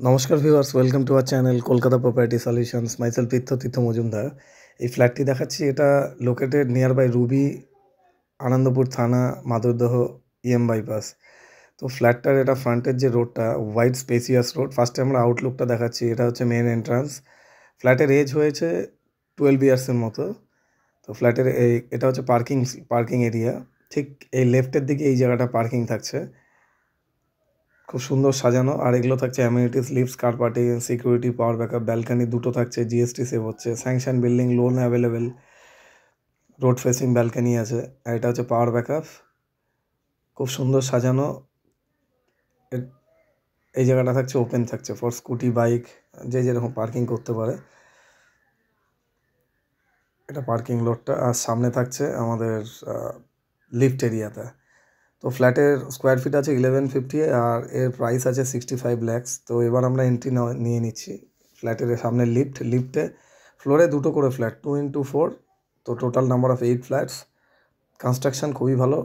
নমস্কার viewers, welcome to our channel Kolkata property solutions. Myself Tirtha Majumdar. এই ফ্ল্যাটটি দেখাচ্ছি, এটা located near by Ruby, Anandapur থানা, মাধবদহ বাইপাস। তো ফ্ল্যাটটার এটা ফ্রন্টের যে রোডটা, ওয়াইড স্পেসিয়াস রোড। ফার্স্টে আমরা আউটলুকটা দেখাচ্ছি। এটা হচ্ছে মেন এন্ট্রান্স। ফ্ল্যাটের এজ হয়েছে 12 ইয়ার্সের মতো। তো ফ্ল্যাটের এটা হচ্ছে পার্কিং এরিয়া। ঠিক এই লেফটের দিকে এই জায়গাটা পার্কিং থাকছে, খুব সুন্দর সাজানো। আর এগুলো থাকছে amenities, lifts, car parking, security, power backup, balcony দুটো থাকছে, জিএসটি সেভ হচ্ছে, sanction building, loan available, road facing balcony আছে। আর এটা হচ্ছে পাওয়ার ব্যাকআপ, খুব সুন্দর সাজানো। এই জায়গাটা থাকছে ওপেন থাকছে ফর স্কুটি, বাইক, যে যেরকম পার্কিং করতে পারে। এটা পার্কিং লটটা। আর সামনে থাকছে আমাদের লিফট এরিয়াটা। তো ফ্ল্যাটের স্কোয়ার ফিট আছে 1150 আর এর প্রাইস আছে 65 lakhs। তো এবার আমরা এন্ট্রি নিয়ে নিচ্ছি। ফ্ল্যাটের সামনে লিফটে ফ্লোরে দুটো করে ফ্ল্যাট, 2x4। তো total number of 8 flats. Construction খুবই ভালো।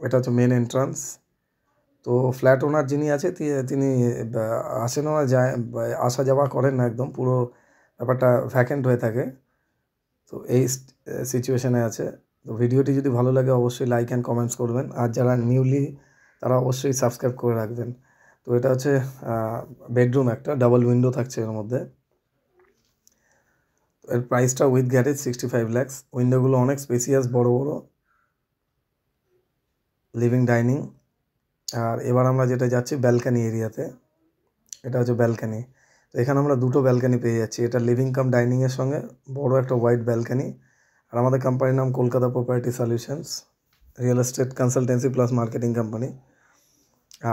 এটা হচ্ছে মেন এন্ট্রান্স। তো ফ্ল্যাট ওনার যিনি আছে তিনি আসেন না, যায়, আসা যাওয়া করেন না, একদম পুরো ব্যাপারটা ভ্যাকেন্ট হয়ে থাকে। তো এই সিচুয়েশানে আছে। তো ভিডিওটি যদি ভালো লাগে অবশ্যই লাইক অ্যান্ড কমেন্টস করবেন। আর যারা নিউলি তারা অবশ্যই সাবস্ক্রাইব করে রাখবেন। তো এটা হচ্ছে বেডরুম, একটা ডাবল উইন্ডো থাকছে এর মধ্যে। এর প্রাইসটা উইথ গ্যারেজ 65 lakhs। উইন্ডোগুলো অনেক স্পেসিয়াস, বড় বড়, লিভিং ডাইনিং। আর এবার আমরা যেটা যাচ্ছি ব্যালকানি এরিয়াতে। এটা হচ্ছে ব্যালকানি। তো এখানে আমরা দুটো ব্যালকানি পেয়ে যাচ্ছি। এটা লিভিং কাম ডাইনিংয়ের সঙ্গে বড় একটা ওয়াইড ব্যালকানি। আর আমাদের কোম্পানির নাম Kolkata property solutions, real estate consultancy plus marketing company.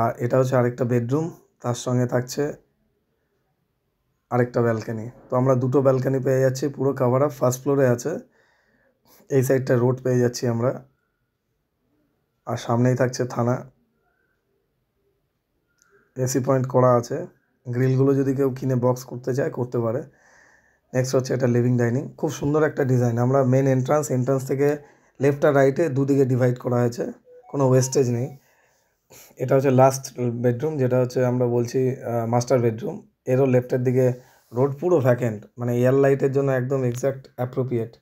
আর এটা হচ্ছে আরেকটা বেডরুম, তার সঙ্গে থাকছে আরেকটা ব্যালকানি। তো আমরা দুটো ব্যালকানি পেয়ে যাচ্ছি, পুরো কাভার আপ, ফার্স্ট ফ্লোরে আছে। এই সাইডটা রোড পেয়ে যাচ্ছি আমরা। আর সামনেই থাকছে থানা। এসি পয়েন্ট করা আছে। গ্রিলগুলো যদি কেউ কিনে বক্স করতে চায় করতে পারে। নেক্সট হচ্ছে এটা লিভিং ডাইনিং, খুব সুন্দর একটা ডিজাইন। আমরা মেন এন্ট্রান্স থেকে লেফট আর রাইটে দুদিকে ডিভাইড করা হয়েছে, কোনো ওয়েস্টেজ নেই। এটা হচ্ছে লাস্ট বেডরুম, যেটা হচ্ছে আমরা বলছি মাস্টার বেডরুম। এরও লেফটের দিকে রোড পুরো ভ্যাকেন্ট, মানে এয়ার লাইটের জন্য একদম এক্স্যাক্ট অ্যাপ্রোপ্রিয়েট।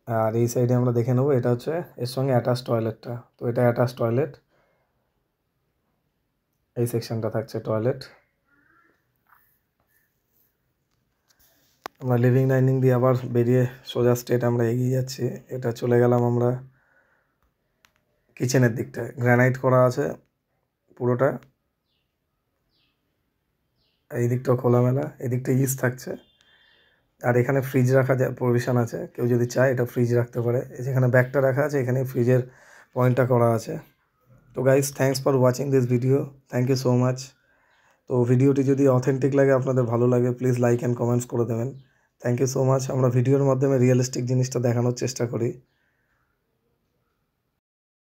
আর এই সাইডে আমরা দেখে নেবো, এটা হচ্ছে এর সঙ্গে অ্যাটাচ টয়লেটটা। তো এটা অ্যাটাচ টয়লেট, এই সেকশনটা থাকছে টয়লেট। আমরা লিভিং ডাইনিং দিয়ে আবার বেরিয়ে সোজা স্ট্রেট আমরা এগিয়ে যাচ্ছি। এটা চলে গেলাম আমরা কিচেনের দিকটায়। গ্রানাইট করা আছে পুরোটা। এই দিকটাও খোলামেলা, এদিকটা ইজ থাকছে। আর এখানে ফ্রিজ রাখা প্রভিশন আছে, কেউ যদি চায় এটা ফ্রিজ রাখতে পারে। যেখানে ব্যাগটা রাখা আছে এখানে ফ্রিজের পয়েন্টটা করা আছে। তো guys, thanks for watching this video, thank you so much. তো ভিডিওটি যদি অথেন্টিক লাগে, আপনাদের ভালো লাগে, প্লিজ লাইক অ্যান্ড কমেন্টস করে দেবেন। Thank you so much. আমরা ভিডিওর মাধ্যমে রিয়েলিস্টিক জিনিসটা দেখানোর চেষ্টা করি।